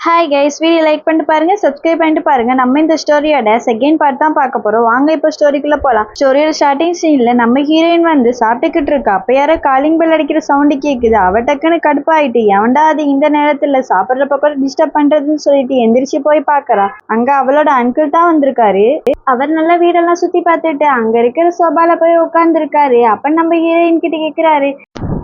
Hi guys, video like பண்ணிட்டு பாருங்க, subscribe பண்ணிட்டு பாருங்க. நம்ம இந்த ஸ்டோரியோட செகண்ட் பார்ட் தான் பார்க்க போறோம். வாங்க இப்போ ஸ்டோரிக்குள்ள போலாம். ஸ்டோரியோட ஸ்டார்டிங் சீன்ல நம்ம ஹீரோயின் வந்து சாப்பிட்டுக்கிட்டு இருக்கா. அப்ப யாரோ காலிங் பெல் அடிக்கிற சவுண்டு கேக்குது. அவ டக்குன்னு கடுப்பாயிட்டு, எவன்டா அது இந்த நேரத்துல சாப்பிடுற பக்கம் டிஸ்டர்ப் பண்றதுன்னு சொல்லிட்டு எந்திரிச்சு போய் பாக்குறா. அங்க அவளோட அங்கிள் தான் வந்திருக்காரு. அவர் நல்லா வீடெல்லாம் சுத்தி பார்த்துட்டு அங்க இருக்கிற சோபால போய் உட்கார்ந்துருக்காரு. அப்ப நம்ம ஹீரோயின் கிட்ட கேக்குறாரு,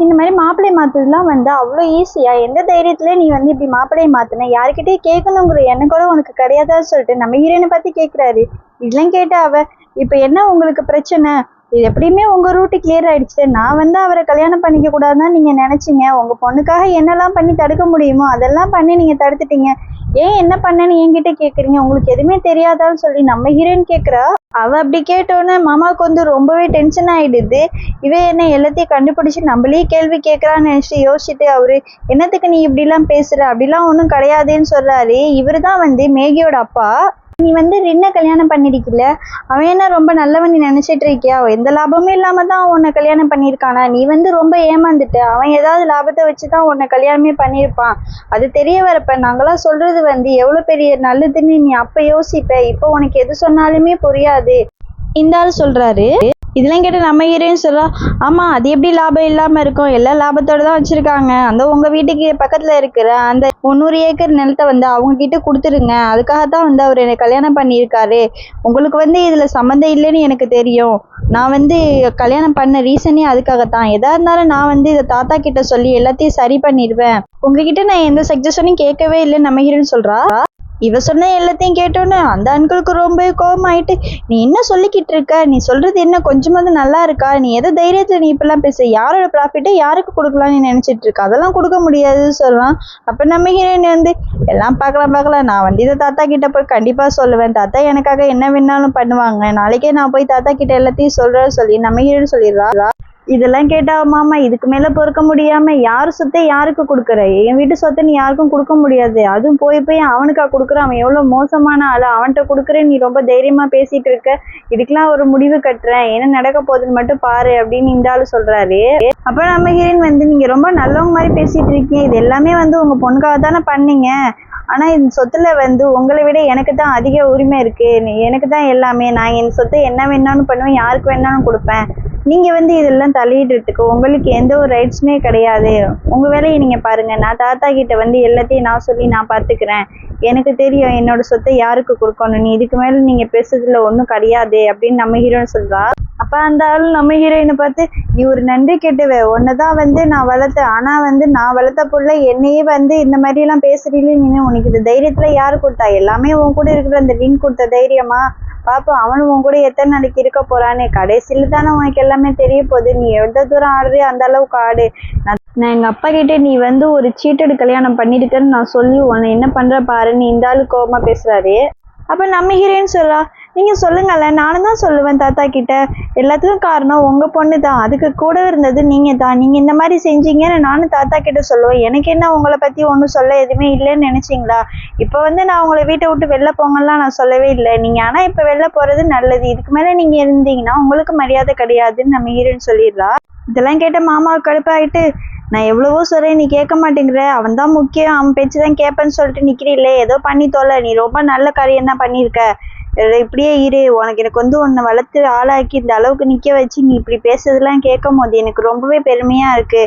இந்த மாதிரி மாப்பிள்ளை மாத்துறதுலாம் வந்து அவ்வளோ ஈஸியா? எந்த தைரியத்துல நீ வந்து இப்படி மாப்பிள்ளையை மாத்தின? யாருக்கிட்டே கேட்கணுங்கிற எண்ணம் கூட உனக்கு கிடையாதான்னு சொல்லிட்டு நம்ம ஹீரோயினை பத்தி கேட்குறாரு. இதெல்லாம் கேட்டா அவ, இப்ப என்ன உங்களுக்கு பிரச்சனை? இது எப்படியுமே உங்க ரூட்டு கிளியர் ஆயிடுச்சு. நான் வந்து அவரை கல்யாணம் பண்ணிக்க கூடாதுன்னு நீங்க நினைச்சீங்க. உங்க பொண்ணுக்காக என்னெல்லாம் பண்ணி தடுக்க முடியுமோ அதெல்லாம் பண்ணி நீங்க தடுத்துட்டீங்க. ஏன் என்ன பண்ணேன்னு என்கிட்ட கேக்குறீங்க? உங்களுக்கு எதுவுமே தெரியாதான்னு சொல்லி நம்ம ஹீரோயின் கேட்குறா. அவ அப்படி கேட்டோன்னே மாமாவுக்கு வந்து ரொம்பவே டென்ஷன் ஆயிடுது. இவ என்ன எல்லாத்தையும் கண்டுபிடிச்சு நம்மளே கேள்வி கேட்கறான்னு நினைச்சிட்டு யோசிச்சுட்டு அவரு, என்னத்துக்கு நீ இப்படிலாம் பேசுற? அப்படிலாம் ஒன்றும் கிடையாதுன்னு சொல்றாரு. இவரு தான் வந்து மேகியோட அப்பா. நீ வந்து ரின்னை கல்யாணம் பண்ணிருக்கல, அவன் என்ன ரொம்ப நல்லவன் நீ நினைச்சிட்டு இருக்கியா? எந்த லாபமும் இல்லாம தான் உன்னை கல்யாணம் பண்ணியிருக்கானா? நீ வந்து ரொம்ப ஏமாந்துட்ட. அவன் ஏதாவது லாபத்தை வச்சுதான் உன்னை கல்யாணமே பண்ணியிருப்பான். அது தெரிய வரப்ப நாங்களாம் சொல்றது வந்து எவ்வளவு பெரிய நல்லதுன்னு நீ அப்ப யோசிப்ப. இப்போ உனக்கு எது சொன்னாலுமே புரியாது இந்த ஆள் சொல்றாரு. இதெல்லாம் கேட்டு நம்ம ஹீரோயின் சொல்றா, ஆமா அது எப்படி லாபம் இல்லாம இருக்கும்? எல்லா லாபத்தோட தான் வச்சிருக்காங்க. அந்த உங்க வீட்டுக்கு பக்கத்துல இருக்கிற அந்த 300 ஏக்கர் நிலத்தை வந்து அவங்க கிட்ட கொடுத்துருங்க. அதுக்காகத்தான் வந்து அவர் என்னை கல்யாணம் பண்ணியிருக்காரு. உங்களுக்கு வந்து இதுல சம்மந்தம் இல்லைன்னு எனக்கு தெரியும். நான் வந்து கல்யாணம் பண்ண ரீசனே அதுக்காகத்தான். எதா இருந்தாலும் நான் வந்து இதை தாத்தா கிட்ட சொல்லி எல்லாத்தையும் சரி பண்ணிடுவேன். உங்ககிட்ட நான் எந்த சஜஷனையும் கேட்கவே இல்லைன்னு நம்ம ஹீரோயின் சொல்றா. இவ சொன்ன எல்லாத்தையும் கேட்டோன்னு அந்த அன்களுக்கு ரொம்ப கோபமாயிட்டு, நீ என்ன சொல்லிக்கிட்டு இருக்க? நீ சொல்றது என்ன கொஞ்சமாவது நல்லா இருக்கா? நீ எதை தைரியத்துல நீ இப்பெல்லாம் பேச? யாரோட ப்ராஃபிட்டை யாருக்கு கொடுக்கலாம்னு நீ நினைச்சிட்டு இருக்க? அதெல்லாம் கொடுக்க முடியாதுன்னு சொல்லுவான். அப்ப நம்ம ஹீரோயின் வந்து, எல்லாம் பார்க்கலாம், நான் வந்து இதை தாத்தா கிட்ட போய் கண்டிப்பா சொல்லுவேன். தாத்தா எனக்காக என்ன வேணாலும் பண்ணுவாங்க. நாளைக்கே நான் போய் தாத்தா கிட்ட எல்லாத்தையும் சொல்றேன்னு சொல்லி நம்ம ஹீரோயின் சொல்லிடுறா. இதெல்லாம் கேட்டா மாமா இதுக்கு மேல பொறுக்க முடியாம, யாரு சொத்தை யாருக்கு கொடுக்குற? என் வீட்டு சொத்தை நீ யாருக்கும் கொடுக்க முடியாது. அதுவும் போய் அவனுக்கா கொடுக்குற? அவன் எவ்வளவு மோசமான ஆளு, அவன்கிட்ட கொடுக்குறேன் நீ ரொம்ப தைரியமா பேசிட்டு இருக்க. இதுக்கெல்லாம் ஒரு முடிவு கட்டுறேன், என்ன நடக்க போகுதுன்னு மட்டும் பாரு அப்படின்னு இந்த ஆளு சொல்றாரு. அப்ப நம்ம ஹீரோயின் வந்து, நீங்க ரொம்ப நல்லவங்க மாதிரி பேசிட்டு இருக்கீங்க. இது எல்லாமே வந்து உங்க பொண்ணுக்காக தானே பண்ணீங்க. ஆனா இந்த சொத்துல வந்து உங்களை விட எனக்கு தான் அதிக உரிமை இருக்கு. எனக்கு தான் எல்லாமே. நான் என் சொத்தை என்ன வேணாலும் பண்ணுவேன், யாருக்கு வேணாலும் கொடுப்பேன். நீங்க வந்து இதெல்லாம் தலையிடுறதுக்கு உங்களுக்கு எந்த ஒரு ரைட்ஸுமே கிடையாது. உங்க வேலையை நீங்க பாருங்க. நான் தாத்தா கிட்ட வந்து எல்லாத்தையும் நான் சொல்லி நான் பார்த்துக்கிறேன். எனக்கு தெரியும் என்னோட சொத்தை யாருக்கு கொடுக்கணும். நீ இதுக்கு மேல நீங்க பேசுறதுல ஒன்றும் கிடையாது அப்படின்னு நம்ம ஹீரோயின் சொல்றா. அப்ப அந்த ஆள் நம்ம ஹீரோயினை பார்த்து, நீ ஒரு நன்றி கெட்டுவ. உன்னதான் வந்து நான் வளர்த்தேன். ஆனா வந்து நான் வளர்த்த பொருளை என்னையே வந்து இந்த மாதிரி எல்லாம் பேசுறீங்களே, உனக்கு இந்த தைரியத்துல யாரு கொடுத்தா? எல்லாமே உன் கூட இருக்கிற அந்த ரின் கொடுத்த தைரியமா? பாப்போம் அவனும் உன் கூட எத்தனை நாளைக்கு இருக்க போறான்னு. கடைசியில தானே உனக்கு எல்லாமே தெரிய போகுது. நீ எவ்வளவு தூரம் ஆடுறியோ அந்த அளவுக்கு ஆடு. நான் எங்க அப்பா கிட்ட நீ வந்து ஒரு சீட்டடு கல்யாணம் பண்ணிருக்கேன்னு நான் சொல்லி உன்னை என்ன பண்ற பாருன்னு இந்த ஆளு கோபமா பேசுறாரு. அப்ப நம்ம ஹீரோயின் சொல்றா, நீங்க சொல்லுங்கல்ல, நானும் தான் சொல்லுவேன் தாத்தா கிட்ட. எல்லாத்துக்கும் காரணம் உங்க பொண்ணு தான். அதுக்கு கூட இருந்தது நீங்க தான். நீங்க இந்த மாதிரி செஞ்சீங்கன்னு நானும் தாத்தா கிட்ட சொல்லுவேன். எனக்கு என்ன உங்களை பத்தி ஒன்றும் சொல்ல எதுவுமே இல்லைன்னு நினைச்சீங்களா? இப்ப வந்து நான் உங்களை வீட்டை விட்டு வெளில போங்கலாம் நான் சொல்லவே இல்லை. நீங்க ஆனா இப்ப வெளில போறது நல்லது. இதுக்கு மேல நீங்க இருந்தீங்கன்னா உங்களுக்கு மரியாதை கிடையாதுன்னு நம்ம ஹீரோயின் சொல்லிடுறா. இதெல்லாம் கேட்ட மாமாவுக்கு கடுப்பாயிட்டு, நான் எவ்வளவோ சொல்றேன், நீ கேட்க மாட்டேங்கிற. அவன் தான் முக்கியம், அவன் பேச்சுதான் கேட்பேன்னு சொல்லிட்டு நிக்கிறீல்ல. ஏதோ பண்ணி தொலை. நீ ரொம்ப நல்ல காரியம் தான் பண்ணியிருக்க. இப்படியே இரு. எனக்கு வந்து உன்னை வளர்த்து ஆளாக்கி இந்த அளவுக்கு நிக்க வச்சு நீ இப்படி பேசுறதுலாம் கேட்கும் போது எனக்கு ரொம்பவே பெருமையா இருக்கு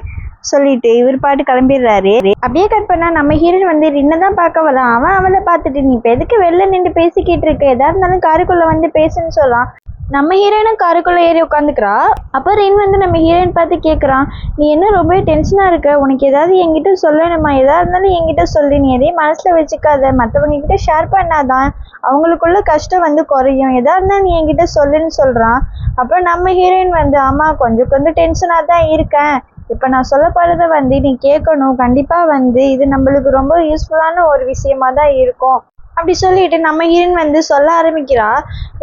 சொல்லிட்டு இவர் பாட்டு கிளம்பிடுறாரு. அப்படியே கட் பண்ணா நம்ம ஹீரோயின் வந்து ரின்னதான் பார்க்க வரலாம். அவன் அவளை பார்த்துட்டு, நீ இப்ப எதுக்கு வெளில நின்று பேசிக்கிட்டு இருக்க? எதா இருந்தாலும் காருக்குள்ள வந்து பேசுன்னு சொல்லலாம். நம்ம ஹீரோயினும் காருக்குள்ள ஏறி உட்காந்துக்கிறா. அப்ப ரின் வந்து நம்ம ஹீரோயின் பார்த்து கேட்குறான், நீ என்ன ரொம்ப டென்ஷனா இருக்க? உனக்கு ஏதாவது என்கிட்ட சொல்லணுமா? எதா இருந்தாலும் என்கிட்ட சொல்லி, நீ எதையும் மனசுல வச்சுக்காத. மற்றவங்க கிட்ட ஷேர் பண்ணாதான் அவங்களுக்குள்ள கஷ்டம் வந்து குறையும். எதா இருந்தாலும் நீ என்கிட்ட சொல்லுன்னு சொல்றான். அப்புறம் நம்ம ஹீரோயின் வந்து, ஆமா கொஞ்சம் டென்ஷனா தான் இருக்கேன். இப்ப நான் சொல்லப்படுறத வந்து நீ கேட்கணும். கண்டிப்பா வந்து இது நம்மளுக்கு ரொம்ப யூஸ்ஃபுல்லான ஒரு விஷயமா தான் இருக்கும் அப்படி சொல்லிட்டு நம்ம ஹீரோயின் வந்து சொல்ல ஆரம்பிக்கிறா.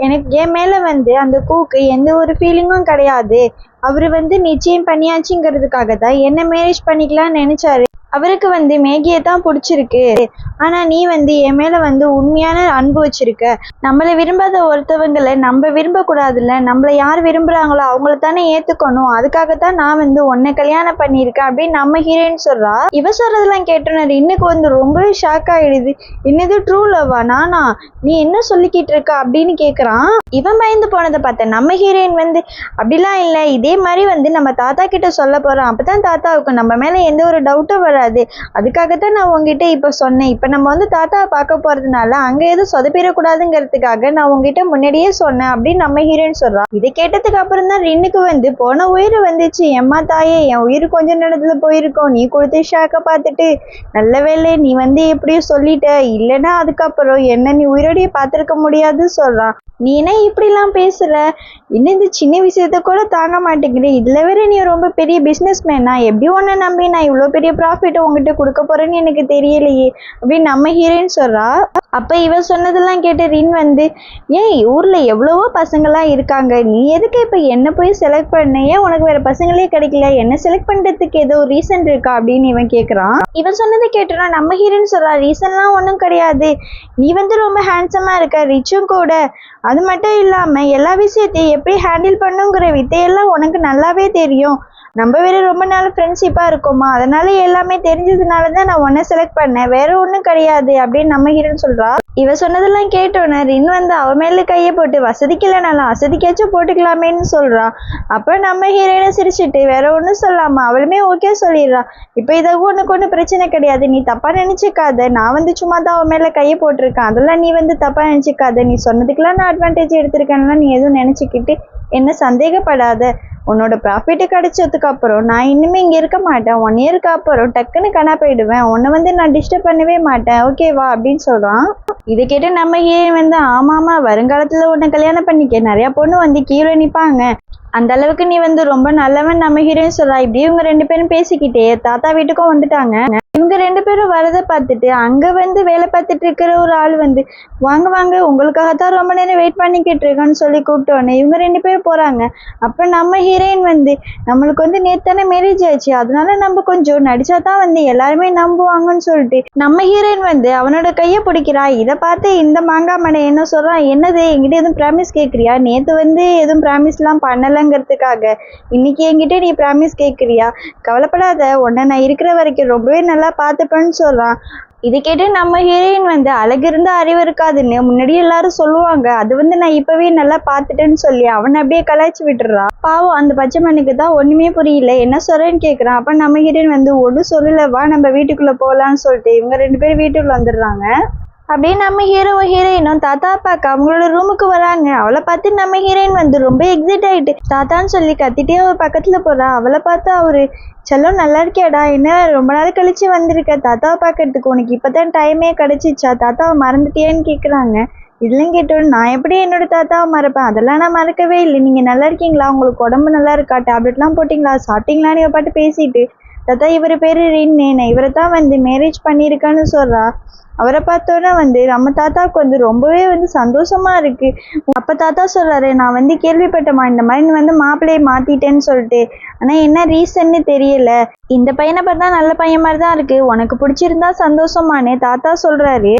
எனக்கு என் மேல வந்து அந்த கூக்கு எந்த ஒரு ஃபீலிங்கும் கிடையாது. அவரு வந்து நிச்சயம் பண்ணியாச்சுங்கிறதுக்காக தான் என்ன மேரேஜ் பண்ணிக்கலாம்னு நினைச்சாரு. அவருக்கு வந்து மேகியை தான் பிடிச்சிருக்கு. ஆனா நீ வந்து என் மேல வந்து உண்மையான அன்பு வச்சிருக்க. நம்மள விரும்பாத ஒருத்தவங்களை நம்ம விரும்ப கூடாதுல்ல. நம்மள யார் விரும்புறாங்களோ அவங்கள தானே ஏத்துக்கணும். அதுக்காகத்தான் நான் வந்து உன்னை கல்யாணம் பண்ணியிருக்கேன் அப்படின்னு நம்ம ஹீரோயின் சொல்றா. இவ சொல்றதெல்லாம் கேட்டோன்னு இன்னுக்கு வந்து ரொம்பவே ஷாக் ஆயிடுது. என்னது ட்ரூ லவ்வா? நானா? நீ என்ன சொல்லிக்கிட்டு இருக்க அப்படின்னு கேக்குறான். இவன் பயந்து போனதை பார்த்த நம்ம ஹீரோயின் வந்து அப்படிலாம் இல்லை, இதே மாதிரி வந்து நம்ம தாத்தா கிட்ட சொல்ல போறோம். அப்பதான் தாத்தாவுக்கு நம்ம மேல எந்த ஒரு டவுட்டும் வராது. அதுக்காகத்தான் நான் உங்ககிட்ட இப்ப சொன்னேன். இப்ப நம்ம வந்து தாத்தாவை பார்க்க போறதுனால அங்க எதுவும் சொதப்பிடக்கூடாதுங்கிறதுக்காக நான் உங்ககிட்ட முன்னாடியே சொன்னேன் அப்படின்னு நம்ம ஹீரோயின் சொல்றா. இதை கேட்டதுக்கு அப்புறம் தான் ரின்னுக்கு வந்து போன உயிர் வந்துச்சு. எம்மா தாயே, என் உயிர் கொஞ்ச நேரத்துல போயிருக்கோம். நீ கொடுத்த ஷாக்க பார்த்துட்டு நல்ல வேலை நீ வந்து எப்படியும் சொல்லிட்ட. இல்லைன்னா அதுக்கப்புறம் என்ன நீ உயிரோடையே பார்த்திருக்க முடியாது சொல்றான். நீ என்ன இப்படிலாம் பேசுற? இன்னும் இந்த சின்ன விஷயத்த கூட தாங்க மாட்டேங்கிற. இதுல வேற நீ ரொம்ப பெரிய பிசினஸ் மேனா? எப்படி ஒன்ன நம்பி நான் இவ்வளவு பெரிய ப்ராஃபிட் உங்ககிட்ட கொடுக்க போறேன்னு எனக்கு தெரியலையே அப்படின்னு நம்ம ஹீரோயின் சொல்றா. அப்ப இவ சொன்னதெல்லாம் கேட்டு ரின் வந்து, ஏன் ஊர்ல எவ்வளவோ பசங்களாம் இருக்காங்க, நீ எதுக்கு இப்ப என்ன போய் செலக்ட் பண்ண? ஏன் உனக்கு வேற பசங்களே கிடைக்கல? என்ன செலக்ட் பண்றதுக்கு ஏதோ ரீசன் இருக்கா அப்படின்னு இவன் கேக்குறான். இவன் சொன்னதை கேட்டோன்னா நம்ம ஹீரோயின் சொல்றா, ரீசன்லாம் ஒன்றும் கிடையாது. நீ வந்து ரொம்ப ஹேண்ட்ஸமா இருக்க, ரிச்சும் கூட. அது மட்டும் இல்லாம எல்லா விஷயத்தையும் எப்படி ஹேண்டில் பண்ணுங்கிற வித்தையெல்லாம் உனக்கு நல்லாவே தெரியும். நம்ம வேற ரொம்ப நாள் ஃப்ரெண்ட்ஷிப்பா இருக்கோமா, அதனால எல்லாமே தெரிஞ்சதுனால தான் நான் உன்னை செலக்ட் பண்ணேன், வேற ஒன்றும் கிடையாது அப்படின்னு நம்ம ஹீரோன்னு சொல்றா. இவ சொன்னதெல்லாம் கேட்டோன்னே ரின் வந்து அவ மேல கையை போட்டு, வசதிக்கு இல்லைனாலும் அசதிக்காச்சும் போட்டுக்கலாமேன்னு சொல்றான். அப்ப நம்ம ஹீரோயினை சிரிச்சுட்டு வேற ஒன்றும் சொல்லாம அவளுமே ஓகே சொல்லிடுறான். இப்போ இதை உனக்கு ஒன்றும் பிரச்சனை கிடையாது, நீ தப்பா நினைச்சுக்காத. நான் வந்து சும்மா தான் அவன் மேல கையை போட்டிருக்கேன், அதெல்லாம் நீ வந்து தப்பா நினைச்சுக்காத. நீ சொன்னதுக்கெல்லாம் நான் அட்வான்டேஜ் எடுத்திருக்கேன்னா நீ எதுவும் நினைச்சுக்கிட்டு என்ன சந்தேகப்படாத. உன்னோட ப்ராஃபிட்டு கிடைச்சதுக்கு அப்புறம் நான் இன்னுமே இங்கே இருக்க மாட்டேன். 1 இயருக்கு அப்புறம் டக்குன்னு காணா போயிடுவேன். உன்னை வந்து நான் டிஸ்டர்ப் பண்ணவே மாட்டேன், ஓகேவா அப்படின்னு சொல்கிறான். இதை கேட்டு நம்ம ஹீரோயின் வந்து, ஆமாமா வருங்காலத்தில் உன்னை கல்யாணம் பண்ணிக்க நிறையா பொண்ணு வந்து கீழே நிற்பாங்க, அந்த அளவுக்கு நீ வந்து ரொம்ப நல்லவன் நம்ம ஹீரோயின் சொல்றா. இப்படி இவங்க 2 பேரும் பேசிக்கிட்டே தாத்தா வீட்டுக்கும் வந்துட்டாங்க. இவங்க 2 பேரும் வரதை பார்த்துட்டு அங்க வந்து வேலை பார்த்துட்டு இருக்கிற ஒரு ஆள் வந்து, வாங்க வாங்க உங்களுக்காகத்தான் ரொம்ப நேரம் வெயிட் பண்ணிக்கிட்டு இருக்கேன்னு சொல்லி கூப்பிட்டோன்னே இவங்க 2 பேரும் போறாங்க. அப்ப நம்ம ஹீரோயின் வந்து, நம்மளுக்கு வந்து நேத்தானே மேரேஜ் ஆச்சு, அதனால நம்ம கொஞ்சம் நடிச்சாதான் வந்து எல்லாருமே நம்புவாங்கன்னு சொல்லிட்டு நம்ம ஹீரோயின் வந்து அவனோட கையை பிடிக்கிறா. இதை பார்த்து இந்த மாங்காய் மடை என்ன சொல்றான், என்னது என்கிட்ட எதுவும் ப்ராமிஸ் கேட்குறியா? நேத்து வந்து எதுவும் ப்ராமிஸ்லாம் பண்ணலைங்கிறதுக்காக இன்னைக்கு என்கிட்ட நீ ப்ராமிஸ் கேட்குறியா? கவலைப்படாத, உன்னை நான் இருக்கிற வரைக்கும் ரொம்பவே நல்லா பார்த்துப்பேன்னு சொல்றான். இதை கேட்டு நம்ம ஹீரோயின் வந்து, அழகு இருந்தா அறிவு இருக்காதுன்னு முன்னாடி எல்லாரும் சொல்லுவாங்க, அது வந்து நான் இப்பவே நல்லா பார்த்துட்டேன்னு சொல்லி அவனை அப்படியே கலாய்ச்சி விட்டுறா. பாவம் அந்த பச்சை மண்ணுக்கு தான் ஒண்ணுமே புரியல, என்ன சொல்றேன்னு கேட்குறான். அப்ப நம்ம ஹீரோயின் வந்து, ஒன்றும் சொல்லல, வா நம்ம வீட்டுக்குள்ள போகலான்னு சொல்லிட்டு இவங்க 2 பேரும் வீட்டுக்குள்ள வந்துடுறாங்க. அப்படியே நம்ம ஹீரோயினும் தாத்தா பார்க்க அவங்களோட ரூமுக்கு வராங்க. அவளை பார்த்து நம்ம ஹீரோயின் வந்து ரொம்ப எக்ஸைட் ஆயிட்டு தாத்தான்னு சொல்லி கத்திட்டே அவ பக்கத்துல போறா. அவளை பார்த்து அவரு, செல்லம் நல்லா இருக்கியாடா, என்ன ரொம்ப நாள் கழிச்சு வந்திருக்க தாத்தாவை பார்க்கறதுக்கு, உனக்கு இப்பதான் டைமே கிடைச்சிச்சா, தாத்தாவை மறந்துட்டியான்னு கேட்குறாங்க. இதெல்லாம் கேட்டோன்னு, நான் எப்படி என்னோட தாத்தாவை மறப்பேன், அதெல்லாம் நான் மறக்கவே இல்லை. நீங்க நல்லா இருக்கீங்களா, உங்களுக்கு உடம்பு நல்லா இருக்கா, டேப்லெட்லாம் போட்டிங்களா, சாப்பிட்டீங்களான்னு இவ பாட்டு பேசிட்டு, தாத்தா இவர் பேரு ரின்னு, இவரை தான் வந்து மேரேஜ் பண்ணியிருக்கான்னு சொல்றா. அவரை பார்த்தோன்னா வந்து நம்ம தாத்தாவுக்கு வந்து ரொம்பவே வந்து சந்தோஷமா இருக்கு. அப்ப தாத்தா சொல்றாரு, நான் வந்து கேள்விப்பட்டேம்மா இந்த மாதிரி வந்து மாப்பிள்ளையை மாத்திட்டேன்னு சொல்லிட்டு, ஆனா என்ன ரீசன்னு தெரியல, இந்த பையனை பார்த்தா நல்ல பையன் மாதிரி தான் இருக்கு, உனக்கு பிடிச்சிருந்தா சந்தோஷமானே தாத்தா சொல்றாரு.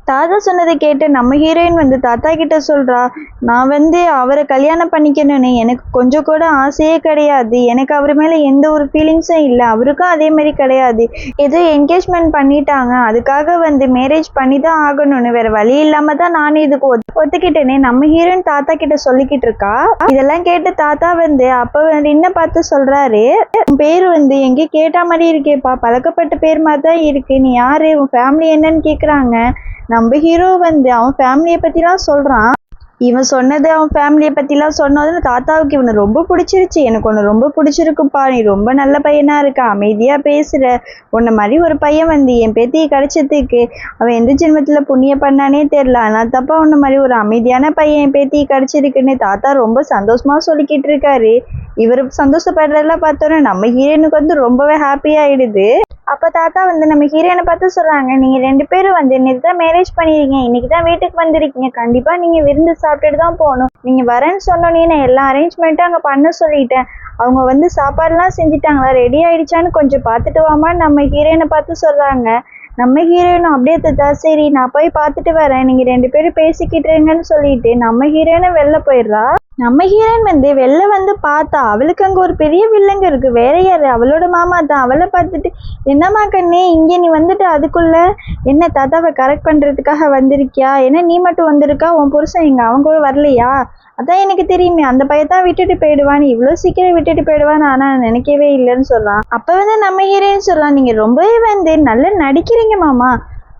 தாத்தா சொன்னதை கேட்டு நம்ம ஹீரோயின் வந்து தாத்தா கிட்ட சொல்றா, நான் வந்து அவரை கல்யாணம் பண்ணிக்கணும்னு எனக்கு கொஞ்சம் கூட ஆசையே கிடையாது, எனக்கு அவர் மேல எந்த ஒரு ஃபீலிங்ஸும் இல்லை, அவருக்கும் அதே மாதிரி கிடையாது. ஏதோ என்கேஜ்மெண்ட் பண்ணிட்டாங்க, அதுக்காக வந்து மேரேஜ் பண்ணி தான் ஆகணும்னு, வேற வழி இல்லாம தான் நானும் இதுக்கு ஒத்துக்கிட்டேனே நம்ம ஹீரோயின் தாத்தா கிட்ட சொல்லிக்கிட்டு இருக்கா. இதெல்லாம் கேட்டு தாத்தா வந்து அப்ப வந்து என்ன பார்த்து சொல்றாரு, உன் பேர் வந்து எங்கேயும் கேட்டா மாதிரி இருக்கேப்பா, பழக்கப்பட்ட பேர் மாதிரி தான் இருக்கு, நீ யாரு, உன் ஃபேமிலி என்னன்னு கேக்குறாங்க. நம்ம ஹீரோ வந்து அவன் ஃபேமிலியை பற்றிலாம் சொல்கிறான். இவன் சொன்னது அவன் ஃபேமிலியை பற்றிலாம் சொன்னதுன்னு தாத்தாவுக்கு இவனை ரொம்ப பிடிச்சிருச்சு. எனக்கு ஒன்று ரொம்ப பிடிச்சிருக்குப்பா, நீ ரொம்ப நல்ல பையனாக இருக்க, அமைதியாக பேசுகிற, உன்னை மாதிரி ஒரு பையன் வந்து என் பேத்தியை கிடைச்சதுக்கு அவன் எந்த ஜென்மத்தில் புண்ணியம் பண்ணானே தெரில, ஆனால் தப்பா உன்ன மாதிரி ஒரு அமைதியான பையன் என் பேத்தியை கிடைச்சிருக்குன்னு தாத்தா ரொம்ப சந்தோஷமாக சொல்லிக்கிட்டு இருக்காரு. இவர் சந்தோஷப்படுறதெல்லாம் பார்த்தோன்னே நம்ம ஹீரோனுக்கு வந்து ரொம்பவே ஹாப்பியாகிடுது. அப்போ தாத்தா வந்து நம்ம ஹீரோயினை பார்த்து சொல்கிறாங்க, நீங்கள் 2 பேரும் வந்து நேற்று தான் மேரேஜ் பண்ணிருக்கீங்க, இன்னைக்கு தான் வீட்டுக்கு வந்திருக்கீங்க, கண்டிப்பாக நீங்கள் விருந்து சாப்பிட்டுட்டு தான் போகணும், நீங்கள் வரேன்னு சொன்னோன்னே நான் எல்லா அரேஞ்ச்மெண்ட்டும் அங்கே பண்ண சொல்லிட்டேன், அவங்க வந்து சாப்பாடுலாம் செஞ்சுட்டாங்களா, ரெடி ஆயிடுச்சான்னு கொஞ்சம் பார்த்துட்டு வாமான்னு நம்ம ஹீரோயினை பார்த்து சொல்றாங்க. நம்ம ஹீரோயினும் அப்படியே தாத்தா சரி நான் போய் பார்த்துட்டு வரேன், நீங்க 2 பேரும் பேசிக்கிட்டு இருங்கன்னு சொல்லிட்டு நம்ம ஹீரோயினும் வெளில போயிடுறா. நம்ம ஹீரோயின் வந்து வெளில வந்து பார்த்தா அவளுக்கு அங்கே ஒரு பெரிய வில்லங்க இருக்கு. வேற யாரு, அவளோட மாமா தான். அவளை பார்த்துட்டு என்னம்மா கண்ணே இங்கே நீ வந்துட்டு அதுக்குள்ள என்ன தாத்தாவை கரெக்ட் பண்ணுறதுக்காக வந்திருக்கியா, என்ன நீ மட்டும் வந்திருக்கா, உன் புருஷன் இங்கே அவங்க கூட வரலையா, அதான் எனக்கு தெரியுமே அந்த பையத்தான் விட்டுட்டு போயிடுவான்னு, இவ்வளோ சீக்கிரம் விட்டுட்டு போயிடுவான்னு ஆனால் நினைக்கவே இல்லைன்னு சொல்கிறான். அப்போ வந்து நம்ம ஹீரோயின் சொல்லலாம், நீங்கள் ரொம்பவே வந்து நல்லா நடிக்கிறீங்க மாமா,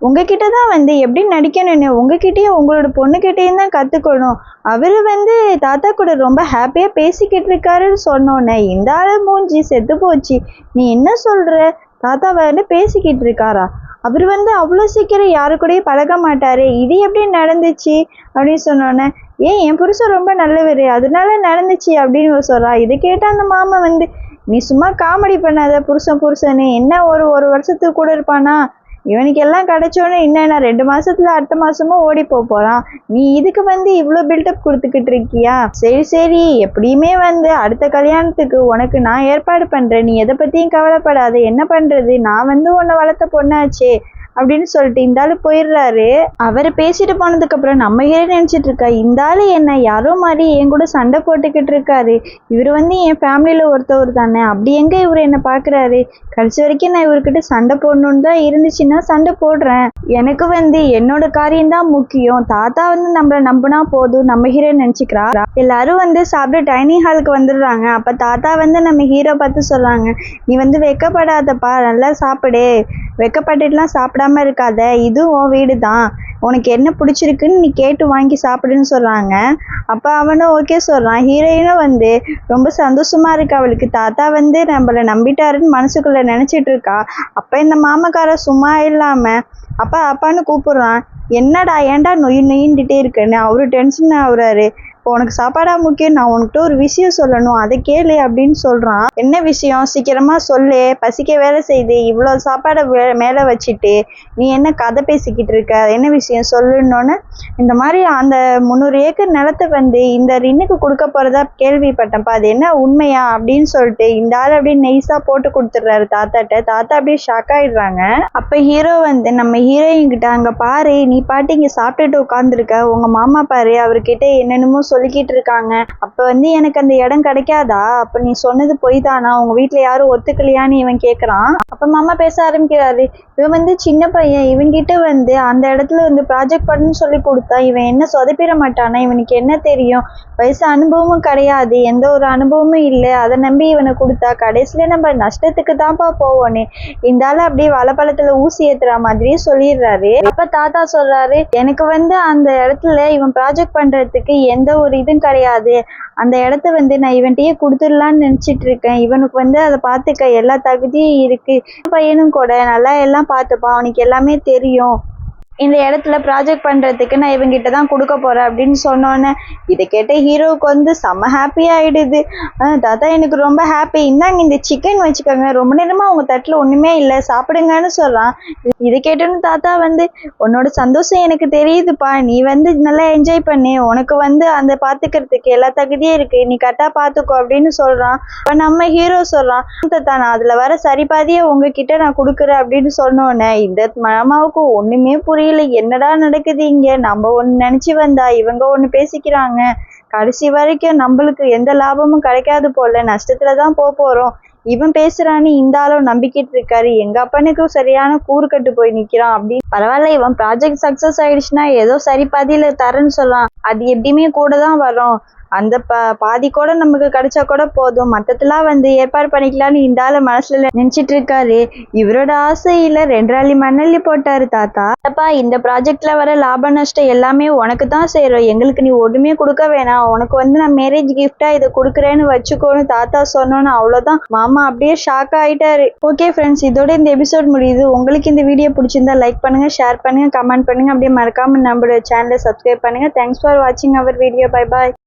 உங்ககிட்ட தான் வந்து எப்படி நடிக்கணும்னு உங்ககிட்டயும் உங்களோட பொண்ணுகிட்டயும் தான் கற்றுக்கணும். அவர் வந்து தாத்தா கூட ரொம்ப ஹாப்பியாக பேசிக்கிட்டு இருக்காருன்னு சொன்னோன்னே இந்த ஆள் மூஞ்சி செத்து போச்சு. நீ என்ன சொல்கிற, தாத்தா வந்து பேசிக்கிட்டு இருக்காரா, அவர் வந்து அவ்வளோ சீக்கிரம் யாரு கூடயும் பழக மாட்டாரு, இது எப்படி நடந்துச்சு அப்படின்னு சொன்னோன்னே ஏன் என் புருஷன் ரொம்ப நல்லவர் அதனால நடந்துச்சு அப்படின்னு சொல்கிறா. இதை கேட்டால் அந்த மாமா வந்து நீ சும்மா காமெடி பண்ணாத, புருஷனே என்ன ஒரு வருஷத்துக்கு கூட இருப்பானா, இவனுக்கு எல்லாம் கிடைச்சோன்னு என்னன்னா 2 மாசத்துல அடுத்த மாசமும் ஓடி போறான், நீ இதுக்கு வந்து இவ்வளோ பில்டப் கொடுத்துக்கிட்டு இருக்கியா, சரி எப்படியுமே வந்து அடுத்த கல்யாணத்துக்கு உனக்கு நான் ஏற்பாடு பண்றேன், நீ எதை பத்தியும் கவலைப்படாத, என்ன பண்றது நான் வந்து உன்னை வளர்த்த பொண்ணாச்சே அப்படின்னு சொல்லிட்டு இந்த ஆளு போயிடுறாரு. அவர் பேசிட்டு போனதுக்கு அப்புறம் நம்ம ஏன் நினைச்சிட்டு இருக்கா, இந்த ஆளு என்ன யாரோ மாதிரி என் கூட சண்டை போட்டுக்கிட்டு இருக்காரு, இவர் வந்து என் ஃபேமிலியில ஒருத்தவர் தானே, அப்படி எங்க இவர் என்ன பாக்குறாரு, கடைசி வரைக்கும் நான் இவர்கிட்ட சண்டை போடணும்னு தான் இருந்துச்சுன்னா சண்டை போடுறேன், எனக்கு வந்து என்னோட காரியம் தான் முக்கியம், தாத்தா வந்து நம்மள நம்பினா போதும் நம்ம ஹீரோ நினைச்சுக்கிறா. எல்லாரும் வந்து சாப்பிட டைனிங் ஹாலுக்கு வந்துடுறாங்க. அப்ப தாத்தா வந்து நம்ம ஹீரோ பார்த்து சொல்றாங்க, நீ வந்து வெக்கப்படாதப்பா, நல்லா சாப்பிடு, வெக்கப்பட்டுலாம் சாப்பிடாம இருக்காத, இதுவும் வீடு தான், உனக்கு என்ன பிடிச்சிருக்குன்னு நீ கேட்டு வாங்கி சாப்பிடுன்னு சொல்றாங்க. அப்ப அவனும் ஓகே சொல்றான். ஹீரோயினும் வந்து ரொம்ப சந்தோஷமா இருக்கு அவளுக்கு, தாத்தா வந்து நம்மள நம்பிட்டாருன்னு மனசுக்குள்ள நினைச்சிட்டு இருக்கா. அப்ப இந்த மாமக்கார சும்மா இல்லாம அப்பா அப்பான்னு கூப்பிடுறான். என்னடா ஏன்டா நொயின்னுட்டே இருக்குன்னு அவரு டென்ஷன் ஆகுறாரு. உனக்கு சாப்பாடா முக்கியம், நான் உனக்கிட்ட ஒரு விஷயம் சொல்லணும், அதை கேளு அப்படின்னு சொல்றான். என்ன விஷயம், சீக்கிரமா சொல்லு, பசிக்க வேலை செய்து இவ்வளோ சாப்பாடை மேலே வச்சுட்டு நீ என்ன கதை பேசிக்கிட்டு இருக்க, என்ன விஷயம் சொல்லுன்னொன்னு, இந்த மாதிரி அந்த 300 ஏக்கர் நிலத்தை வந்து இந்த ரின்னுக்கு கொடுக்க போறதா கேள்விப்பட்டேன்ப்பா, அது என்ன உண்மையா அப்படின்னு சொல்லிட்டு இந்த ஆள் அப்படியே நெய்ஸா போட்டு கொடுத்துடுறாரு தாத்தாட்ட. தாத்தா அப்படியே ஷாக் ஆயிடுறாங்க. அப்ப ஹீரோ வந்து நம்ம ஹீரோயின் கிட்ட, அங்க பாரு நீ பாட்டு இங்க சாப்பிட்டுட்டு உட்காந்துருக்க, உங்க மாமா பாரு அவர்கிட்ட என்னென்னமோ சொல்லிக்கிட்டு இருக்காங்க, அப்ப வந்து எனக்கு அந்த இடம் கிடைக்காதா, அப்ப நீ சொன்னது பொய் தானா, உங்க வீட்டுல யாரும் ஒத்துக்கலையான்னு இவன் கேக்குறான். அப்ப மாமா பேச ஆரம்பிக்கிறாரு, இவன் வந்து சின்ன பையன், இவன்கிட்ட வந்து அந்த இடத்துல வந்து ப்ராஜெக்ட் பண்ணுன்னு சொல்லி கொடுத்தா இவன் என்ன சொதப்பிட மாட்டானா, இவனுக்கு என்ன தெரியும், வயசு அனுபவமும் கிடையாது, எந்த ஒரு அனுபவமும் இல்லை, அதை நம்பி இவனை கொடுத்தா கடைசியில நம்ம நஷ்டத்துக்கு தான்ப்பா போவோன்னு இந்த ஆளு அப்படியே வலப்பழத்துல ஊசி ஏத்துற மாதிரியே சொல்லிடுறாரு. அப்ப தாத்தா சொல்றாரு, எனக்கு வந்து அந்த இடத்துல இவன் ப்ராஜெக்ட் பண்றதுக்கு எந்த ஒரு இதுவும் கிடையாது, அந்த இடத்த வந்து நான் இவன்கிட்டயே கொடுத்துடலான்னு நினைச்சிட்டு இருக்கேன், இவனுக்கு வந்து அதை பார்த்துக்க எல்லா தகுதியும் இருக்கு, பையனும் கூட நல்லா எல்லாம் பார்த்துப்பான், அவனுக்கு எல்லாமே தெரியும், இந்த இடத்துல ப்ராஜெக்ட் பண்ணுறதுக்கு நான் இவங்கிட்ட தான் கொடுக்க போகிறேன் அப்படின்னு சொன்னோன்னே இதை கேட்ட ஹீரோவுக்கு வந்து செம்ம ஹாப்பி ஆகிடுது. தாத்தா எனக்கு ரொம்ப ஹாப்பி, இந்தாங்க இந்த சிக்கன் வச்சுக்கோங்க, ரொம்ப நேரமாக அவங்க தட்டில் ஒன்றுமே இல்லை சாப்பிடுங்கன்னு சொல்கிறான். இதை கேட்டோன்னு தாத்தா வந்து உன்னோட சந்தோஷம் எனக்கு தெரியுதுப்பா, நீ வந்து நல்லா என்ஜாய் பண்ணு, உனக்கு வந்து அந்த பார்த்துக்கிறதுக்கு எல்லா தகுதியும் இருக்குது, நீ கரெக்டாக பார்த்துக்கோ அப்படின்னு சொல்கிறான். இப்போ நம்ம ஹீரோ சொல்கிறான், தாத்தா நான் அதில் வர சரிபாதியை உங்ககிட்ட நான் கொடுக்குறேன் அப்படின்னு சொன்னோன்னே இந்த மாமாவுக்கு ஒன்றுமே புரியல, என்னடா நடக்குது இங்க, நம்ம ஒண்ணு நினைச்சு வந்தா இவங்க ஒண்ணு பேசிக்கிறாங்க, கடைசி வரைக்கும் நம்மளுக்கு எந்த லாபமும் கிடைக்காது போல, நஷ்டத்துலதான் போறோம், இவன் பேசுறான்னு இந்த ஆளும் நம்பிக்கிட்டு இருக்காரு, எங்க அப்பனுக்கு சரியான கூறுகட்டு போய் நிக்கிறான். அப்படி பரவாயில்ல, இவன் ப்ராஜெக்ட் சக்சஸ் ஆயிடுச்சுன்னா ஏதோ சரி பாதியில தரேன்னு சொல்லலாம், அது எப்படியுமே கூட தான் வரும், அந்த பாதி கூட நமக்கு கிடைச்சா கூட போதும், மற்றதெல்லாம் வந்து ஏற்பாடு பண்ணிக்கலான்னு இந்த ஆளு மனசுல நினைச்சிட்டு இருக்காரு. இவரோட ஆசையில 2 அள்ளி மண்ணள்ளி போட்டாரு தாத்தா. அப்பா இந்த ப்ராஜெக்ட்ல வர லாப நஷ்டம் எல்லாமே உனக்கு தான் சேரும், எங்களுக்கு நீ ஒண்ணுமே கொடுக்க வேணாம், உனக்கு வந்து நான் மேரேஜ் கிஃப்டா இதை கொடுக்குறேன்னு வச்சுக்கோன்னு தாத்தா சொன்னோன்னு அவ்வளவுதான் மாமா அப்படியே ஷாக் ஆயிட்டாரு. ஓகே ஃப்ரெண்ட்ஸ், இதோட இந்த எபிசோட் முடியுது. உங்களுக்கு இந்த வீடியோ பிடிச்சிருந்தா லைக் பண்ணுங்க, ஷேர் பண்ணுங்க, கமெண்ட் பண்ணுங்க, அப்படியே மறக்காம நம்மளோட சேனலை சப்ஸ்கிரைப் பண்ணுங்க. தேங்க்ஸ் ஃபார் வாட்சிங் அவர் வீடியோ. Bye bye.